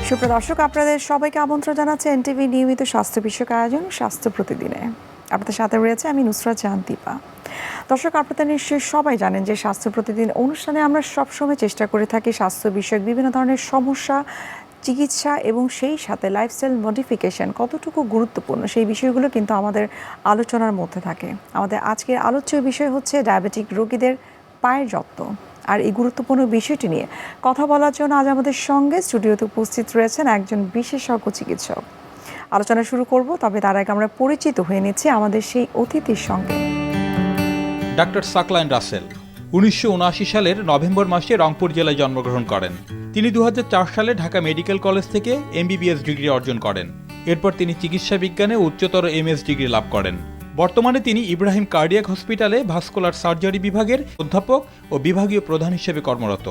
সুপ্রিয় দর্শক, আপনাদের সবাইকে আমন্ত্রণ জানাচ্ছে এনটিভি নিয়মিত স্বাস্থ্য বিষয়ক আয়োজন স্বাস্থ্য প্রতিদিনে। আপনাদের সাথে রয়েছে আমি নুসরাত জাহান দীপা। দর্শক, আপনারা নিশ্চয়ই সবাই জানেন যে স্বাস্থ্য প্রতিদিন অনুষ্ঠানে আমরা সবসময় চেষ্টা করে থাকি স্বাস্থ্য বিষয়ক বিভিন্ন ধরনের সমস্যা, চিকিৎসা এবং সেই সাথে লাইফস্টাইল মডিফিকেশন কতটুকু গুরুত্বপূর্ণ সেই বিষয়গুলো কিন্তু আমাদের আলোচনার মধ্যে থাকে। আমাদের আজকের আলোচ্য বিষয় হচ্ছে ডায়াবেটিক রোগীদের পায়ের যত্ন। আর এই গুরুত্বপূর্ণ বিষয়টি নিয়ে কথা বলার জন্য আজ আমাদের সঙ্গে স্টুডিওতে উপস্থিত রয়েছেন একজন বিশেষজ্ঞ চিকিৎসক। আলোচনা শুরু করব, তবে তার আগে আমরা পরিচিত হয়ে নিচ্ছি আমাদের সেই অতিথির সঙ্গে। ডাক্তার সাকলাইন রাসেল 1979 সালের নভেম্বর মাসে রংপুর জেলায় জন্মগ্রহণ করেন। তিনি 2004 সালে ঢাকা মেডিকেল কলেজ থেকে MBBS ডিগ্রি অর্জন করেন। এরপর তিনি চিকিৎসা বিজ্ঞানে উচ্চতর MS ডিগ্রি লাভ করেন। বর্তমানে তিনি ইব্রাহিম কার্ডিয়াক হসপিটালে ভাস্কুলার সার্জারি বিভাগের অধ্যাপক ও বিভাগীয় প্রধান হিসেবে কর্মরত।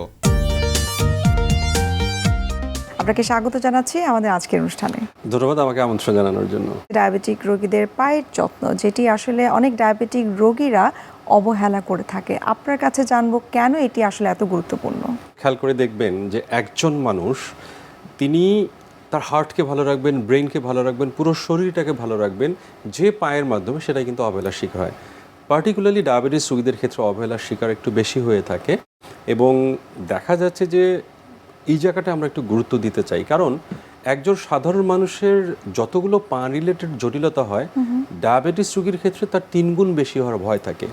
আপনাকে স্বাগত জানাচ্ছি আমাদের আজকের অনুষ্ঠানে। ধন্যবাদ আমাকে আমন্ত্রণ জানানোর জন্য। ডায়াবেটিক রোগীদের পায়ের যত্ন, যেটি আসলে অনেক ডায়াবেটিক রোগীরা অবহেলা করে থাকে, আপনার কাছে জানবো কেন এটি আসলে এত গুরুত্বপূর্ণ। খেয়াল করে দেখবেন যে একজন মানুষ তিনি তার হার্টকে ভালো রাখবেন, ব্রেনকে ভালো রাখবেন, পুরো শরীরটাকে ভালো রাখবেন যে পায়ের মাধ্যমে, সেটা কিন্তু অবহেলার শিকার হয়। পার্টিকুলারলি ডায়াবেটিস রোগীদের ক্ষেত্রে অবহেলার শিকার একটু বেশি হয়ে থাকে এবং দেখা যাচ্ছে যে এই জায়গাটা আমরা একটু গুরুত্ব দিতে চাই। কারণ একজন সাধারণ মানুষের যতগুলো পা রিলেটেড জটিলতা হয়, ডায়াবেটিস রোগীর ক্ষেত্রে তার 3 গুণ বেশি হওয়ার ভয় থাকে।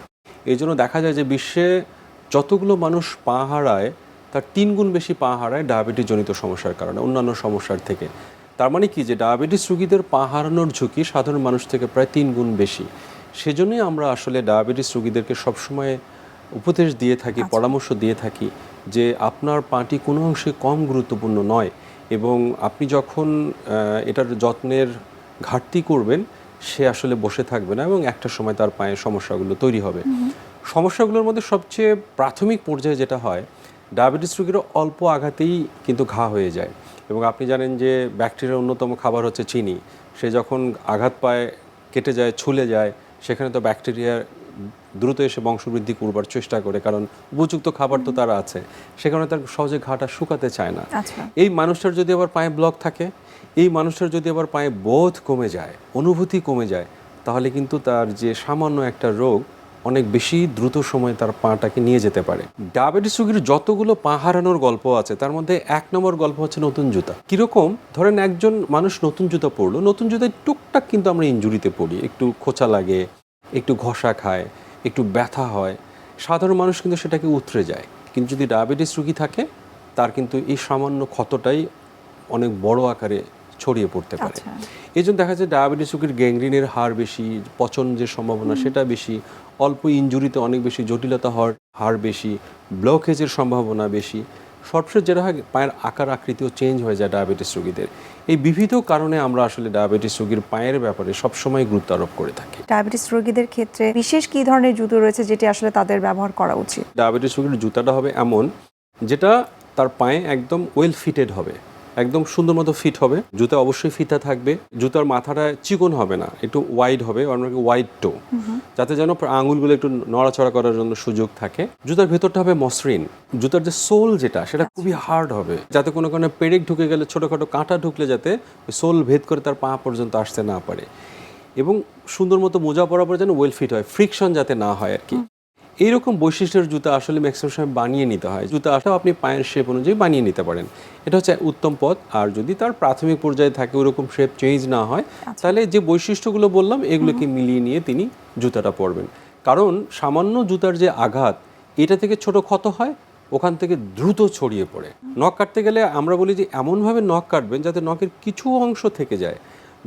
এই জন্য দেখা যায় যে বিশ্বে যতগুলো মানুষ পা হারায় তার 3 গুণ বেশি পা হারায় ডায়াবেটিস জনিত সমস্যার কারণে, অন্যান্য সমস্যার থেকে। তার মানে কি, যে ডায়াবেটিস রোগীদের পা হারানোর ঝুঁকি সাধারণ মানুষ থেকে প্রায় 3 গুণ বেশি। সেজন্যই আমরা আসলে ডায়াবেটিস রোগীদেরকে সবসময় উপদেশ দিয়ে থাকি, পরামর্শ দিয়ে থাকি যে আপনার পাটি কোনো অংশে কম গুরুত্বপূর্ণ নয় এবং আপনি যখন এটার যত্নের ঘাটতি করবেন, সে আসলে বসে থাকবে না এবং একটা সময় তার পায়ে সমস্যাগুলো তৈরি হবে। সমস্যাগুলোর মধ্যে সবচেয়ে প্রাথমিক পর্যায়ে যেটা হয়, ডায়াবেটিস রোগীরা অল্প আঘাতেই কিন্তু ঘা হয়ে যায় এবং আপনি জানেন যে ব্যাকটেরিয়ার অন্যতম খাবার হচ্ছে চিনি। সে যখন আঘাত পায়, কেটে যায়, ছুলে যায়, সেখানে তো ব্যাকটেরিয়া দ্রুত এসে বংশবৃদ্ধি করবার চেষ্টা করে, কারণ উপযুক্ত খাবার তো তারা আছে, সেখানে তার সহজে ঘাটা শুকাতে চায় না। এই মানুষটার যদি আবার পায়ে ব্লক থাকে, এই মানুষটার যদি আবার পায়ে বোধ কমে যায়, অনুভূতি কমে যায়, তাহলে কিন্তু তার যে সামান্য একটা রোগ অনেক বেশি দ্রুত সময়ে তার পাটাকে নিয়ে যেতে পারে। ডায়াবেটিস রোগীর যতগুলো পা হারানোর গল্প আছে, তার মধ্যে 1 নম্বর গল্প হচ্ছে নতুন জুতা। কীরকম, ধরেন একজন মানুষ নতুন জুতা পরলো, নতুন জুতায় টুকটাক কিন্তু আমরা ইনজুরিতে পড়ি, একটু খোঁচা লাগে, একটু ঘষা খায়, একটু ব্যথা হয়, সাধারণ মানুষ কিন্তু সেটাকে উতরে যায়। কিন্তু যদি ডায়াবেটিস রোগী থাকে, তার কিন্তু এই সামান্য ক্ষতটাই অনেক বড় আকারে ছড়িয়ে পড়তে পারে। এই জন্য দেখা যায় ডায়াবেটিস রোগীর গ্যাংগ্রিনের হার বেশি, পচন যে সম্ভাবনা সেটা বেশি, অল্প ইনজুরিতে অনেক বেশি জটিলতা হওয়ার হার বেশি, ব্লকেজের সম্ভাবনা বেশি। সবশেষ যেটা হয়, পায়ের আকার আকৃতিও চেঞ্জ হয়ে যায় ডায়াবেটিস রোগীদের। এই বিবিধ কারণে আমরা আসলে ডায়াবেটিস রোগীর পায়ের ব্যাপারে সবসময় গুরুত্ব আরোপ করে থাকি। ডায়াবেটিস রোগীদের ক্ষেত্রে বিশেষ কী ধরনের জুতো রয়েছে যেটি আসলে তাদের ব্যবহার করা উচিত? ডায়াবেটিস রোগীর জুতাটা হবে এমন যেটা তার পায়ে একদম ওয়েল ফিটেড হবে, একদম সুন্দর মতো ফিট হবে। জুতা অবশ্যই ফিতা থাকবে, জুতার মাথাটা চিকন হবে না, একটু ওয়াইড হবে, অনেক ওয়াইড টো, যাতে যেন আঙুলগুলো একটু নড়াচড়া করার জন্য সুযোগ থাকে। জুতার ভেতরটা হবে মসৃণ, জুতার যে সোল যেটা, সেটা খুবই হার্ড হবে, যাতে কোনো কারণে পেরেক ঢুকে গেলে, ছোটোখাটো কাঁটা ঢুকলে যাতে সোল ভেদ করে তার পা পর্যন্ত আসতে না পারে। এবং সুন্দর মতো মোজা পরার পর যেন ওয়েল ফিট হয়, ফ্রিকশন যাতে না হয় আর কি। এইরকম বৈশিষ্ট্যের জুতা আসলে ম্যাক্সিমাম সময় বানিয়ে নিতে হয়। জুতাটাও আপনি পায়ের শেপ অনুযায়ী বানিয়ে নিতে পারেন, এটা হচ্ছে উত্তম পথ। আর যদি তার প্রাথমিক পর্যায়ে থাকে, ওরকম শেপ চেঞ্জ না হয়, তাহলে যে বৈশিষ্ট্যগুলো বললাম এগুলোকে মিলিয়ে নিয়ে তিনি জুতাটা পরবেন। কারণ সামান্য জুতার যে আঘাত, এটা থেকে ছোট ক্ষত হয়, ওখান থেকে দ্রুত ছড়িয়ে পড়ে। নখ কাটতে গেলে আমরা বলি যে এমনভাবে নখ কাটবেন যাতে নখের কিছু অংশ থেকে যায়।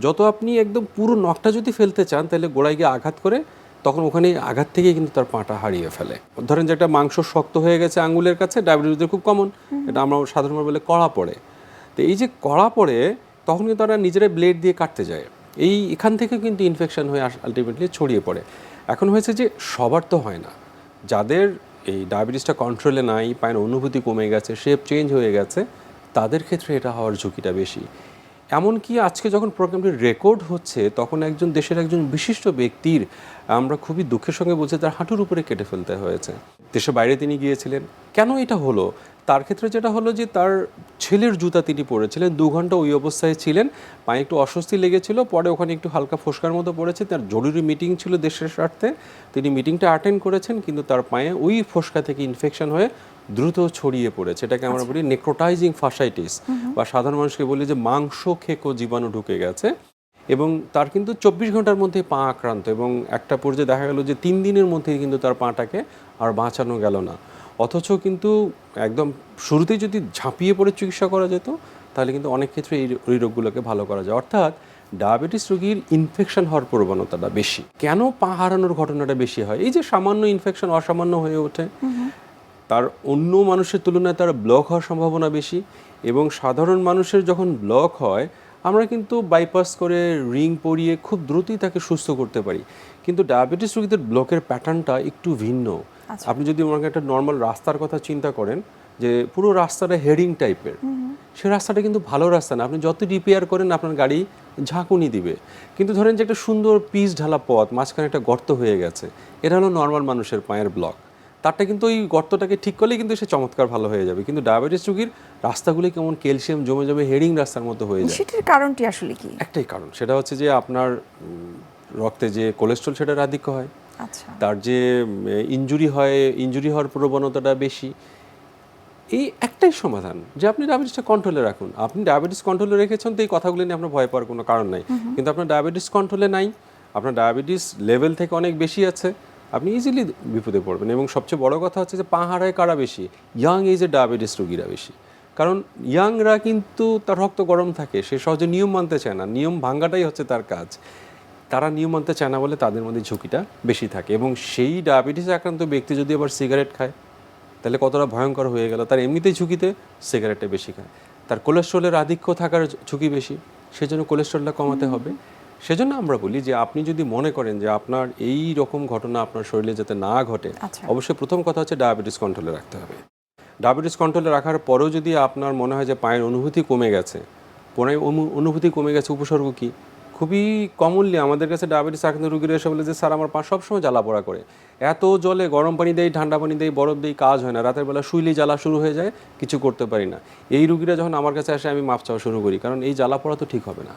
যত আপনি একদম পুরো নখটা যদি ফেলতে চান, তাহলে গোড়ায় গিয়ে আঘাত করে, তখন ওখানে আঘাত থেকে কিন্তু তার পাটা হারিয়ে ফেলে। ধরেন যে একটা মাংস শক্ত হয়ে গেছে আঙ্গুলের কাছে, ডায়াবেটিসদের খুব কমন, এটা আমরা সাধারণভাবে বলে কড়া পড়ে। তো এই যে কড়া পড়ে, তখন কিন্তু তারা নিজেরাই ব্লেড দিয়ে কাটতে যায়, এখান থেকে কিন্তু ইনফেকশন হয়ে আলটিমেটলি ছড়িয়ে পড়ে। এখন হয়েছে যে সবার তো হয় না, যাদের এই ডায়াবেটিসটা কন্ট্রোলে নাই, পায়ের অনুভূতি কমে গেছে, শেপ চেঞ্জ হয়ে গেছে, তাদের ক্ষেত্রে এটা হওয়ার ঝুঁকিটা বেশি। এমনকি আজকে যখন প্রোগ্রামটি রেকর্ড হচ্ছে, তখন একজন দেশের একজন বিশিষ্ট ব্যক্তির, আমরা খুবই দুঃখের সঙ্গে বলছি, তার হাঁটুর উপরে কেটে ফেলতে হয়েছে। দেশের বাইরে তিনি গিয়েছিলেন। কেন এটা হলো? তার ক্ষেত্রে যেটা হলো যে তার ছেলের জুতা তিনি পরেছিলেন, 2 ঘন্টা ওই অবস্থায় ছিলেন, পায়ে একটু অস্বস্তি লেগেছিল, পরে ওখানে একটু হালকা ফোসকার মতো পড়েছে, তার জরুরি মিটিং ছিল দেশের স্বার্থে, তিনি মিটিংটা অ্যাটেন্ড করেছেন, কিন্তু তার পায়ে ওই ফোসকা থেকে ইনফেকশন হয়ে দ্রুত ছড়িয়ে পড়েছে। এটাকে আমরা বলি নেক্রোটাইজিং ফাসাইটিস, বা সাধারণ মানুষকে বলি যে মাংস খেকো জীবাণু ঢুকে গেছে। এবং তার কিন্তু 24 ঘন্টার মধ্যে পা আক্রান্ত, এবং একটা পর্যায়ে দেখা গেল যে 3 দিনের মধ্যেই কিন্তু তার পাটাকে আর বাঁচানো গেল না। অথচ কিন্তু একদম শুরুতেই যদি ঝাঁপিয়ে পড়ে চিকিৎসা করা যেত, তাহলে কিন্তু অনেক ক্ষেত্রে এই রোগগুলোকে ভালো করা যায়। অর্থাৎ ডায়াবেটিস রোগীর ইনফেকশন হওয়ার প্রবণতাটা বেশি। কেন পা হারানোর ঘটনাটা বেশি হয়? এই যে সামান্য ইনফেকশন অসামান্য হয়ে ওঠে, তার অন্য মানুষের তুলনায় তার ব্লক হওয়ার সম্ভাবনা বেশি, এবং সাধারণ মানুষের যখন ব্লক হয় আমরা কিন্তু বাইপাস করে রিং পরিয়ে খুব দ্রুতই তাকে সুস্থ করতে পারি, কিন্তু ডায়াবেটিস রোগীদের ব্লকের প্যাটার্নটা একটু ভিন্ন। আপনি যদি আমাকে একটা নর্মাল রাস্তার কথা চিন্তা করেন, যে পুরো রাস্তাটা হেডিং টাইপের, সে রাস্তাটা কিন্তু ভালো রাস্তা না, আপনি যত রিপেয়ার করেন আপনার গাড়ি ঝাঁকুনি দিবে। কিন্তু ধরেন যে একটা সুন্দর পিচ ঢালা পথ, মাঝখানে একটা গর্ত হয়ে গেছে, এটা হলো নর্মাল মানুষের পায়ের ব্লক। তারটা কিন্তু ওই গর্তটাকে ঠিক করলেই কিন্তু সে চমৎকার ভালো হয়ে যাবে, কিন্তু ডায়াবেটিস রোগীর রাস্তাগুলি কেমন ক্যালসিয়াম জমে জমে হেডিং রাস্তার মতো হয়ে যায়। সেটার কারণটি আসলে কি? একটাই কারণ, সেটা হচ্ছে যে আপনার রক্তে যে কোলেস্ট্রল সেটার আধিক্য হয়, আচ্ছা, তার যে ইনজুরি হওয়ার প্রবণতাটা বেশি। এই একটাই সমাধান যে আপনি ডায়াবেটিসটা কন্ট্রোলে রাখুন। আপনি ডায়াবেটিস কন্ট্রোলে রেখেছেন তো এই কথাগুলো নিয়ে আপনার ভয় পাওয়ার কোনো কারণ নাই, কিন্তু আপনার ডায়াবেটিস কন্ট্রোলে নাই, আপনার ডায়াবেটিস লেভেল থেকে অনেক বেশি আছে, আপনি ইজিলি বিপদে পড়বেন। এবং সবচেয়ে বড় কথা হচ্ছে যে পা হারায় কারা বেশি? ইয়াং এজে ডায়াবেটিস রোগীরা বেশি, কারণ ইয়াংরা কিন্তু তার রক্ত গরম থাকে, সে সহজে নিয়ম মানতে চায় না, নিয়ম ভাঙ্গাটাই হচ্ছে তার কাজ। তারা নিয়ম মানতে চায় না বলে তাদের মধ্যে ঝুঁকিটা বেশি থাকে। এবং সেই ডায়াবেটিস আক্রান্ত ব্যক্তি যদি আবার সিগারেট খায়, তাহলে কতটা ভয়ঙ্কর হয়ে গেল। তার এমনিতেই ঝুঁকিতে সিগারেটটা বেশি খায়, তার কোলেস্ট্রলের আধিক্য থাকার ঝুঁকি বেশি, সেজন্য কোলেস্ট্রলটা কমাতে হবে। সেজন্য আমরা বলি যে আপনি যদি মনে করেন যে আপনার এই রকম ঘটনা আপনার শরীরে যাতে না ঘটে, অবশ্যই প্রথম কথা হচ্ছে ডায়াবেটিস কন্ট্রোলে রাখতে হবে। ডায়াবেটিস কন্ট্রোলে রাখার পরেও যদি আপনার মনে হয় যে পায়ের অনুভূতি কমে গেছে, অনুভূতি কমে গেছে, উপসর্গ কী? খুবই কমনলি আমাদের কাছে ডায়াবেটিস আক্রান্ত রোগীরা এসে বলে যে স্যার আমার পা সবসময় জ্বালা পোড়া করে, এত জলে গরম পানি দেই, ঠান্ডা পানি দেই, বরফ দেই, কাজ হয় না, রাতের বেলা শুইলেই জ্বালা শুরু হয়ে যায়, কিছু করতে পারি না। এই রোগীরা যখন আমার কাছে আসে আমি মাপ চাওয়া শুরু করি, কারণ এই জ্বালা পোড়া তো ঠিক হবে না।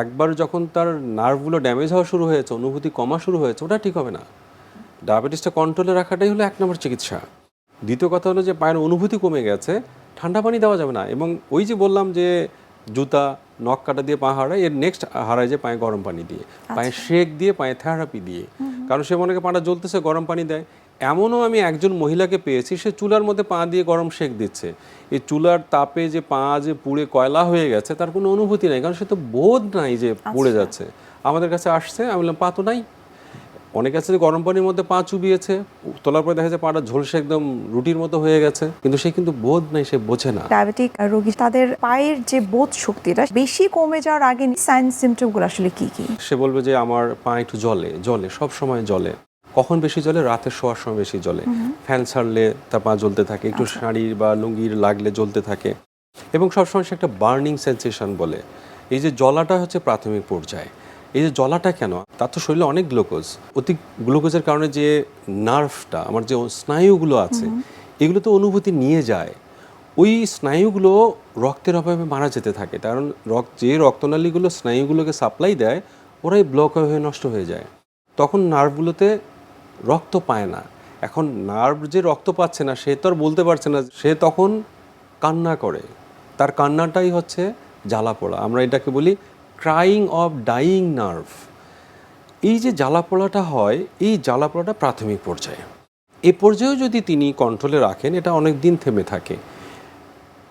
একবার যখন তার নার্ভগুলো ড্যামেজ হওয়া শুরু হয়েছে, অনুভূতি কমা শুরু হয়েছে, ওটা ঠিক হবে না। ডায়াবেটিসটা কন্ট্রোলে রাখাটাই হলো 1 নম্বর চিকিৎসা। দ্বিতীয় কথা হলো যে পায়ের অনুভূতি কমে গেছে, ঠান্ডা পানি দেওয়া যাবে না। এবং ওই যে বললাম যে জুতা নখ কাটা দিয়ে পা হারায়, এর নেক্সট হারায় যে পায়ে গরম পানি দিয়ে, পায়ে শেক দিয়ে, পায়ে থেরাপি দিয়ে। কারণ সে মনে করে পাটা জ্বলতেছে, গরম পানি দেয়। এমনও আমি একজন মহিলাকে পেয়েছি, সে চুলার মধ্যে পা দিয়ে গরম শেক দিচ্ছে, এই চুলার তাপে যে পা যে পুড়ে কয়লা হয়ে গেছে তার কোনো অনুভূতি নাই, কারণ সে তো বোধ নাই যে পুড়ে যাচ্ছে। আমাদের কাছে আসছে, আমি বললাম পা তো নাই। অনেক আছে যে গরম পানির মধ্যে পা চুবিয়েছে, তোলার পরে দেখা যায় পাটা ঝলসে একদম রুটির মতো হয়ে গেছে, কিন্তু সে কিন্তু বোধ নাই, সে বোঝে না। ডায়াবেটিক রোগী তাদের পায়ের যে বোধ শক্তিটা বেশি কমে যাওয়ার আগে সাইন সিমটমগুলো আসলে কি কি? সে বলবে যে আমার পা একটু জ্বলে, সব সময় জ্বলে। কখন বেশি জ্বলে? রাতে শোয়ার সময় বেশি জ্বলে, ফ্যান ছাড়লে তার পা জ্বলতে থাকে, একটু শাড়ির বা লুঙ্গির লাগলে জ্বলতে থাকে, এবং সবসময় সে একটা বার্নিং সেন্সেশন বলে। এই যে জ্বলাটা হচ্ছে প্রাথমিক পর্যায়ে। এই যে জ্বলাটা কেন? তার তো শরীরে অনেক গ্লুকোজ, অতি গ্লুকোজের কারণে যে নার্ভটা, আমার যে স্নায়ুগুলো আছে, এগুলো তো অনুভূতি নিয়ে যায়, ওই স্নায়ুগুলো রক্তের অভাবে মারা যেতে থাকে। কারণ যে রক্তনালীগুলো স্নায়ুগুলোকে সাপ্লাই দেয়, ওরাই ব্লক হয়ে নষ্ট হয়ে যায়। তখন নার্ভগুলোতে রক্ত পায় না। এখন নার্ভ যে রক্ত পাচ্ছে না, সে তো আর বলতে পারছে না, সে তখন কান্না করে। তার কান্নাটাই হচ্ছে জ্বালা পোড়া। আমরা এটাকে বলি ক্রাইং অফ ডাইং নার্ভ। এই যে জ্বালা পোড়াটা হয়, এই জ্বালা পোড়াটা প্রাথমিক পর্যায়ে। এই পর্যায়েও যদি তিনি কন্ট্রোলে রাখেন, এটা অনেক দিন থেমে থাকে।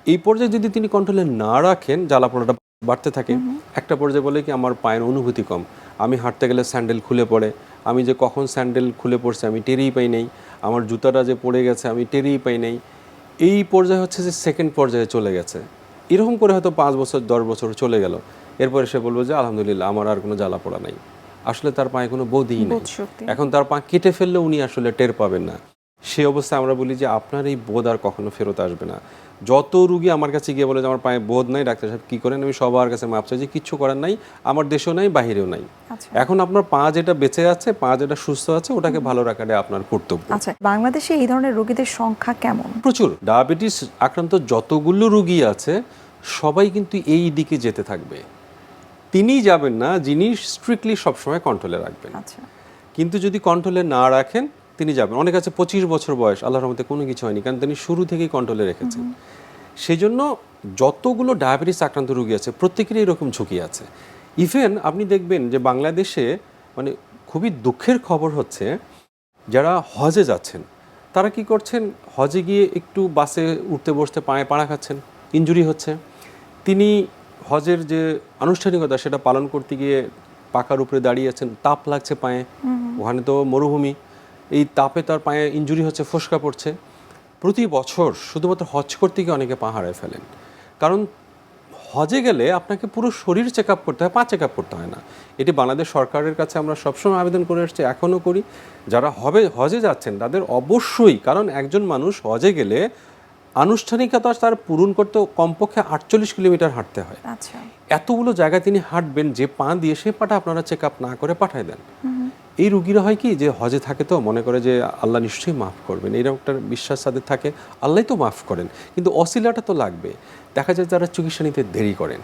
এই পর্যায়ে যদি তিনি কন্ট্রোলে না রাখেন, জ্বালা পোড়াটা বাড়তে থাকে। একটা পর্যায়ে বলে কি আমার পায়ের অনুভূতি কম, আমি হাঁটতে গেলে স্যান্ডেল খুলে পড়ে, আমি যে কখন স্যান্ডেল খুলে পড়ছে আমি টেরই পাই নেই, আমার জুতাটা যে পড়ে গেছে আমি টেরই পাই নেই। এই পর্যায়ে হচ্ছে যে সেকেন্ড পর্যায়ে চলে গেছে। এরকম করে হয়তো 5 বছর 10 বছর চলে গেল, এরপরে সে বলবো যে আলহামদুলিল্লাহ আমার আর কোনো জ্বালা পোড়া নাই। আসলে তার পায়ে কোনো বোধই নেই। এখন তার পা কেটে ফেললে উনি আসলে টের পাবেন না। সেই অবস্থায় আমরা বলি যে আপনার এই বোধ আর কখনো ফেরত আসবে না। যত রুগী আমার কাছে গিয়ে বলে যে আমার পায়ে বোধ নাই, ডাক্তার সাহেব কী করেন? আমি সবার কাছে মাপ চাই যে কিচ্ছু করার নাই, আমার দেশেও নাই, বাহিরেও নাই। আচ্ছা। এখন আপনার পা যেটা বেঁচে আছে, পা যেটা সুস্থ আছে, ওটাকে ভালো রাখাটা আপনার কর্তব্য। আচ্ছা, বাংলাদেশে এই ধরনের রোগীদের সংখ্যা কেমন? প্রচুর ডায়াবেটিস আক্রান্ত যতগুলো রোগী আছে সবাই কিন্তু এই দিকে যেতে থাকবে। তিনিই যাবেন না যিনি স্ট্রিক্টলি সবসময় কন্ট্রোলে রাখবেন। আচ্ছা, কিন্তু যদি কন্ট্রোলে না রাখেন তিনি যাবেন। অনেক আছে 25 বছর বয়স, আল্লাহর রহমতে কোনো কিছু হয়নি, কারণ তিনি শুরু থেকেই কন্ট্রোলে রেখেছেন। সেই জন্য যতগুলো ডায়াবেটিস আক্রান্ত রোগী আছে প্রত্যেকেরই এরকম ঝুঁকি আছে। ইভেন আপনি দেখবেন যে বাংলাদেশে মানে খুবই দুঃখের খবর হচ্ছে, যারা হজে যাচ্ছেন তারা কি করছেন, হজে গিয়ে একটু বাসে উঠতে বসতে পায়ে পাড়া খাচ্ছেন, ইনজুরি হচ্ছে। তিনি হজের যে আনুষ্ঠানিকতা সেটা পালন করতে গিয়ে পাকার উপরে দাঁড়িয়ে আছেন, তাপ লাগছে পায়ে, ওখানে তো মরুভূমি, এই তাপে তার পায়ে ইনজুরি হচ্ছে, ফোসকা পড়ছে। প্রতি বছর শুধুমাত্র হজ করতে গিয়ে অনেকে পা হারায় ফেলেন। কারণ হজে গেলে আপনাকে পুরো শরীর চেক আপ করতে হয়, পা চেক আপ করতে হয় না। এটি বাংলাদেশ সরকারের কাছে আমরা সবসময় আবেদন করে আসছি, এখনও করি। যারা হজে যাচ্ছেন তাদের অবশ্যই, কারণ একজন মানুষ হজে গেলে আনুষ্ঠানিকতা তার পূরণ করতে কমপক্ষে 48 কিলোমিটার হাঁটতে হয়। আচ্ছা, এতগুলো জায়গায় তিনি হাঁটবেন, যে পা দিয়ে সে পাটা আপনারা চেক আপ না করে পাঠায় দেন। এই রুগীরা হয় কি, যে হজে থাকে তো মনে করে যে আল্লাহ নিশ্চয়ই মাফ করবেন, এইরকম একটা বিশ্বাস তাদের থাকে, আল্লাহ তো মাফ করেন, কিন্তু অসিলাটা তো লাগবে। দেখা যায় যারা চিকিৎসা নিতে দেরি করেন,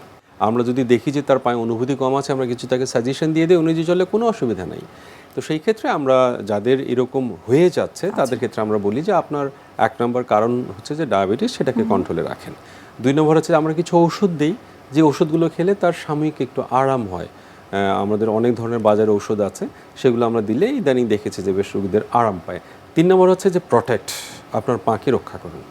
আমরা যদি দেখি যে তার পায়ে অনুভূতি কম আছে, আমরা কিছু তাকে সাজেশন দিয়ে দিই, অনুযায়ী চলে, কোনো অসুবিধা নেই। তো সেই ক্ষেত্রে আমরা যাদের এরকম হয়ে যাচ্ছে তাদের ক্ষেত্রে আমরা বলি যে আপনার 1 নম্বর কারণ হচ্ছে যে ডায়াবেটিস, সেটাকে কন্ট্রোলে রাখেন। 2 নম্বর হচ্ছে আমরা কিছু ওষুধ দিই, যে ওষুধগুলো খেলে তার সাময়িক একটু আরাম হয়। আমাদের অনেক ধরনের বাজারে ঔষধ আছে, সেগুলো আমরা দিলে ইদানিং দেখেছি যে বেশ রোগীদের আরাম পায়। 3 নম্বর হচ্ছে যে প্রোটেক্ট, আপনার পাকে রক্ষা করুন,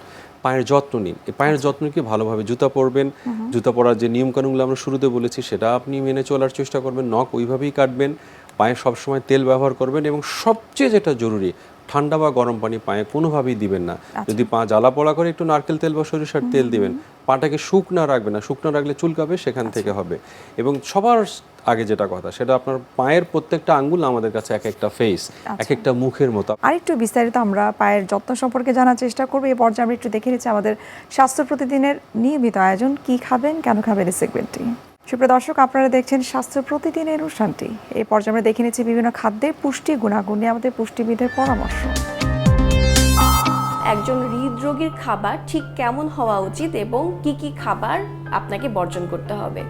পায়ের যত্ন নিন। এই পায়ের যত্ন কি, ভালোভাবে জুতা পরবেন, জুতা পরার যে নিয়মকানুনগুলো আমরা শুরুতে বলেছি সেটা আপনি মেনে চলার চেষ্টা করবেন, নখ ওইভাবেই কাটবেন, পায়ে সবসময় তেল ব্যবহার করবেন, এবং সবচেয়ে যেটা জরুরি, ঠান্ডা বা গরম পানি পায়ে কোনোভাবেই দিবেন না। যদি পা জ্বালা পোড়া করে একটু নারকেল তেল বা সরিষার তেল দিবেন। পাটাকে শুকনা রাখবেন না, শুকনো রাখলে চুলকাবে, সেখান থেকে হবে। এবং সবার আগে যেটা কথা, সেটা আপনার পায়ের প্রত্যেকটা আঙ্গুল আমাদের কাছে এক একটা ফেস, এক একটা মুখের মতো। আরেকটু বিস্তারিত আমরা পায়ের যত্ন সম্পর্কে জানার চেষ্টা করবো। এই পর্যায়ে আমরা একটু দেখে নিচ্ছি আমাদের স্বাস্থ্য প্রতিদিনের নিয়মিত আয়োজন, কি খাবেন কেন খাবেন এই সেগমেন্টটি। সুপ্রিয় দর্শক, আপনারা দেখছেন স্বাস্থ্য প্রতিদিনের অনুষ্ঠানটি। এই পর্যায়ে আমরা দেখে নিচ্ছি বিভিন্ন খাদ্যের পুষ্টি গুণাগুণ নিয়ে আমাদের পুষ্টিবিদের পরামর্শ। একজন হৃদরোগীর খাবার ঠিক কেমন হওয়া উচিত এবং কি কি খাবার আপনাকে বর্জন করতে হবে।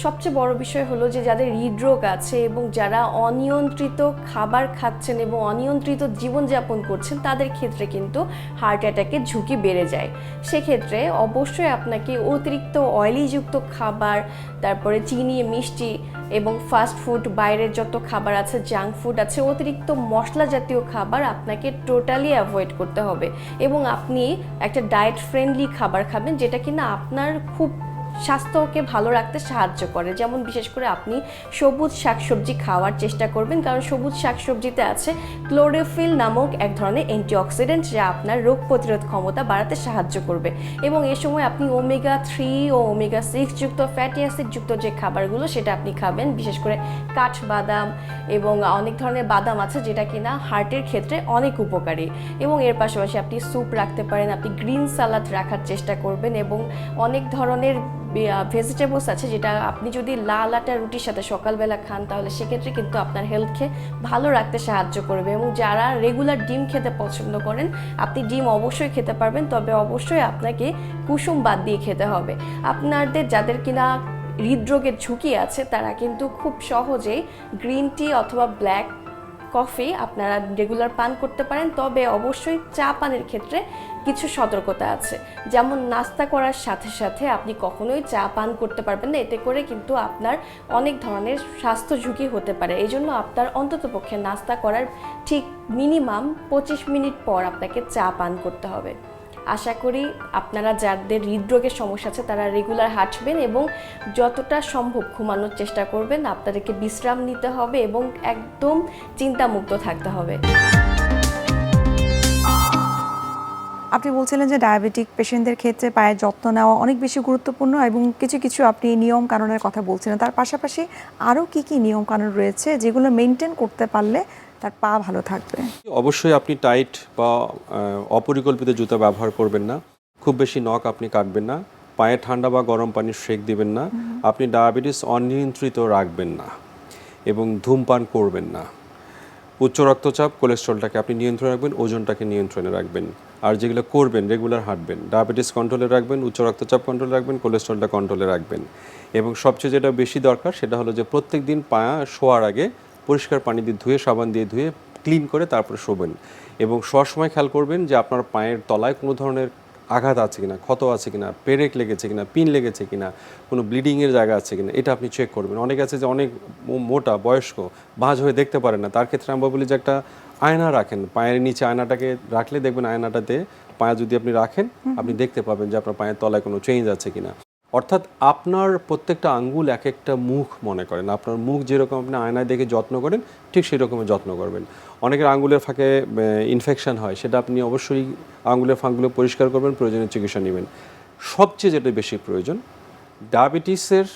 সবচেয়ে বড় বিষয় হলো যে যাদের হৃদরোগ আছে এবং যারা অনিয়ন্ত্রিত খাবার খাচ্ছেন এবং অনিয়ন্ত্রিত জীবনযাপন করছেন, তাদের ক্ষেত্রে কিন্তু হার্ট অ্যাটাকের ঝুঁকি বেড়ে যায়। সেক্ষেত্রে অবশ্যই আপনাকে অতিরিক্ত অয়েলিযুক্ত খাবার, তারপরে চিনি, মিষ্টি এবং ফাস্ট ফুড, বাইরের যত খাবার আছে, জাঙ্ক ফুড আছে, অতিরিক্ত মশলা জাতীয় খাবার আপনাকে টোটালি অ্যাভয়েড করতে হবে। এবং আপনি একটা ডায়েট ফ্রেন্ডলি খাবার খাবেন, যেটা কিনা আপনার খুব স্বাস্থ্যকে ভালো রাখতে সাহায্য করে। যেমন বিশেষ করে আপনি সবুজ শাকসবজি খাওয়ার চেষ্টা করবেন, কারণ সবুজ শাকসবজিতে আছে ক্লোরোফিল নামক এক ধরনের অ্যান্টিঅক্সিডেন্ট, যা আপনার রোগ প্রতিরোধ ক্ষমতা বাড়াতে সাহায্য করবে। এবং এ সময় আপনি ওমেগা 3 ও ওমেগা 6 যুক্ত ফ্যাটি অ্যাসিড যুক্ত যে খাবারগুলো, সেটা আপনি খাবেন। বিশেষ করে কাঠবাদাম এবং অনেক ধরনের বাদাম আছে, যেটা কিনা হার্টের ক্ষেত্রে অনেক উপকারী। এবং এর পাশাপাশি আপনি স্যুপ রাখতে পারেন, আপনি গ্রিন সালাদ রাখার চেষ্টা করবেন, এবং অনেক ধরনের ভেজিটেবলস আছে, যেটা আপনি যদি লাল আটা রুটির সাথে সকালবেলা খান, তাহলে সেক্ষেত্রে কিন্তু আপনার হেলথকে ভালো রাখতে সাহায্য করবে। এবং যারা রেগুলার ডিম খেতে পছন্দ করেন, আপনি ডিম অবশ্যই খেতে পারবেন, তবে অবশ্যই আপনাকে কুসুম বাদ দিয়ে খেতে হবে। আপনাদের যাদের কিনা হৃদরোগের ঝুঁকি আছে, তারা কিন্তু খুব সহজেই গ্রিন টি অথবা ব্ল্যাক কফি আপনারা রেগুলার পান করতে পারেন। তবে অবশ্যই চা পানের ক্ষেত্রে কিছু সতর্কতা আছে। যেমন নাস্তা করার সাথে সাথে আপনি কখনোই চা পান করতে পারবেন না, এতে করে কিন্তু আপনার অনেক ধরনের স্বাস্থ্য ঝুঁকি হতে পারে। এই জন্য আপনার অন্ততপক্ষে নাস্তা করার ঠিক মিনিমাম 25 মিনিট পর আপনাকে চা পান করতে হবে। আশা করি আপনারা যাদের হৃদরোগের সমস্যা আছে তারা রেগুলার হাঁটবেন এবং যতটা সম্ভব ঘুমানোর চেষ্টা করবেন। আপনাদেরকে বিশ্রাম নিতে হবে এবং একদম চিন্তামুক্ত থাকতে হবে। আপনি বলছিলেন যে ডায়াবেটিক পেশেন্টদের ক্ষেত্রে পায়ের যত্ন নেওয়া অনেক বেশি গুরুত্বপূর্ণ, এবং কিছু কিছু আপনি নিয়ম কানুনের কথা বলছিলেন। তার পাশাপাশি আরও কি কি নিয়ম কানুন রয়েছে যেগুলো মেনটেন করতে পারলে তার পা ভালো থাকবে? অবশ্যই আপনি টাইট বা অপরিকল্পিত জুতা ব্যবহার করবেন না, খুব বেশি নখ আপনি কাটবেন না, পায়ে ঠান্ডা বা গরম পানির সেক দিবেন না, আপনি ডায়াবেটিস অনিয়ন্ত্রিত রাখবেন না। এবং ধূমপান করবেন না। উচ্চ রক্তচাপ, কোলেস্ট্রলটাকে আপনি নিয়ন্ত্রণে রাখবেন, ওজনটাকে নিয়ন্ত্রণে রাখবেন। আর যেগুলো করবেন, রেগুলার হাঁটবেন, ডায়াবেটিস কন্ট্রোলে রাখবেন, উচ্চ রক্তচাপ কন্ট্রোলে রাখবেন, কোলেস্ট্রলটা কন্ট্রোলে রাখবেন। এবং সবচেয়ে যেটা বেশি দরকার সেটা হলো যে প্রত্যেক দিন পায়া শোয়ার আগে পরিষ্কার পানি দিয়ে ধুয়ে, সাবান দিয়ে ধুয়ে ক্লিন করে তারপরে শোবেন। এবং শোয়ার সময় খেয়াল করবেন যে আপনার পায়ের তলায় কোনো ধরনের আঘাত আছে কিনা, ক্ষত আছে কিনা, পেরেক লেগেছে কিনা, পিন লেগেছে কিনা, কোনো ব্লিডিংয়ের জায়গা আছে কিনা, এটা আপনি চেক করবেন। অনেক আছে যে অনেক মোটা বয়স্ক বাজ হয়ে দেখতে পারেন না, তার ক্ষেত্রে আমরা বলি যে একটা আয়না রাখেন, পায়ের নিচে আয়নাটাকে রাখলে দেখবেন আয়নাটাতে পায়ে যদি আপনি রাখেন আপনি দেখতে পাবেন যে আপনার পায়ের তলায় কোনো চেঞ্জ আছে কিনা। অর্থাৎ আপনার প্রত্যেকটা আঙ্গুল এক একটা মুখ মনে করেন, আপনার মুখ যেরকম আপনি আয়নায় দেখে যত্ন করেন ঠিক সেই রকমের যত্ন করবেন। অনেকের আঙ্গুলের ফাঁকে ইনফেকশন হয়, সেটা আপনি অবশ্যই আঙ্গুলের ফাঁকগুলো পরিষ্কার করবেন, প্রয়োজনীয় চিকিৎসা নেবেন। সবচেয়ে যেটা বেশি প্রয়োজন, ডায়াবেটিসের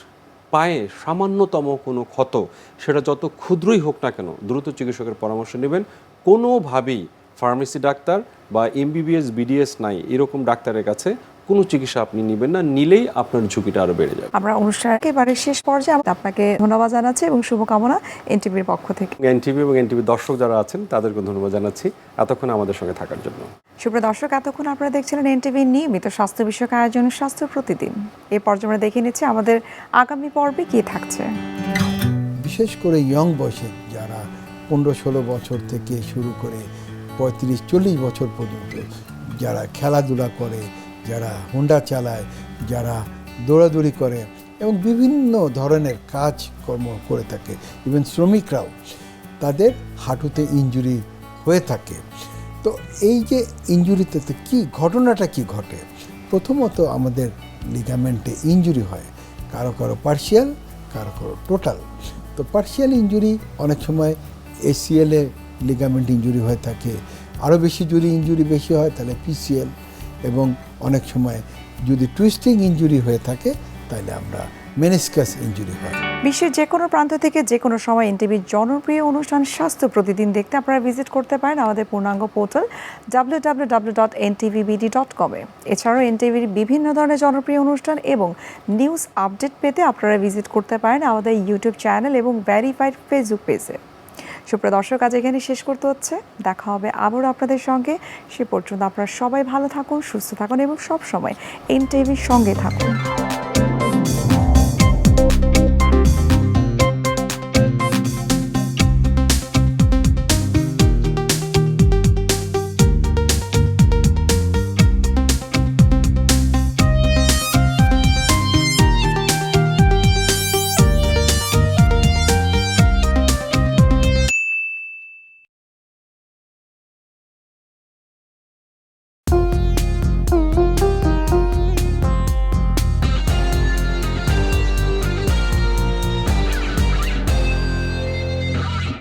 পায়ে সামান্যতম কোনো ক্ষত, সেটা যত ক্ষুদ্রই হোক না কেন দ্রুত চিকিৎসকের পরামর্শ নেবেন। কোনোভাবেই ফার্মেসি ডাক্তার বা এমবিবিএস বিডিএস নাই এরকম ডাক্তারের কাছে কোনো চিকিৎসা আপনি নেবেন না, নিলেই আপনার ঝুঁকিটা আরও বেড়ে যাবে। আমরা অনুষ্ঠান একেবারে শেষ পর্যায়ে আপনাকে ধন্যবাদ জানাচ্ছি এবং শুভকামনা এনটিভির পক্ষ থেকে। এনটিভি এবং এনটিভি দর্শক যারা আছেন তাদেরকে ধন্যবাদ জানাচ্ছি এতক্ষণ আমাদের সঙ্গে থাকার জন্য। সুপ্রিয় দর্শক, এতক্ষণ আপনারা দেখছিলেন এনটিভি নিয়মিত স্বাস্থ্য বিষয়ক আয়োজন স্বাস্থ্য প্রতিদিন। এই পর্যায়ে আমরা দেখে নিচ্ছি আমাদের আগামী পর্বে কি থাকছে। বিশেষ করে ইয়ং বয়সে যারা 15-16 বছর থেকে শুরু করে 35-40 বছর পর্যন্ত যারা খেলাধুলা করে, যারা হোন্ডা চালায়, যারা দৌড়াদৌড়ি করে এবং বিভিন্ন ধরনের কাজকর্ম করে থাকে, ইভেন শ্রমিকরাও, তাদের হাঁটুতে ইনজুরি হয়ে থাকে। তো এই যে ইনজুরিতে কি ঘটনাটা কি ঘটে, প্রথমত আমাদের লিগামেন্টে ইনজুরি হয়, কারো কারো পার্শিয়াল, কারো কারো টোটাল। তো পার্শিয়াল ইনজুরি অনেক সময় এসিএলে লিগামেন্ট ইনজুরি হয়ে থাকে, আরও বেশি যদি ইনজুরি বেশি হয় তাহলে পিসিএল, এবং অনেক সময় যদি টুইস্টিং ইনজুরি হয়ে থাকে তাহলে আমরা মেনিসকাস ইনজুরি হয়। বিশ্বের যে কোনো প্রান্ত থেকে যে কোনো সময় এনটিভির জনপ্রিয় অনুষ্ঠান স্বাস্থ্য প্রতিদিন দেখতে আপনারা ভিজিট করতে পারেন আমাদের পূর্ণাঙ্গ পোর্টাল www.ntvbd.com এ। এছাড়াও এনটিভির বিভিন্ন ধরনের জনপ্রিয় অনুষ্ঠান এবং নিউজ আপডেট পেতে আপনারা ভিজিট করতে পারেন আমাদের ইউটিউব চ্যানেল এবং ভেরিফাইড ফেসবুক পেজে। সুপ্রিয় দর্শক, আজ এখানে শেষ করতে হচ্ছে। দেখা হবে আবারও আপনাদের সঙ্গে। সে পর্যন্ত আপনারা সবাই ভালো থাকুন, সুস্থ থাকুন এবং সব সময় এনটিভির সঙ্গে থাকুন।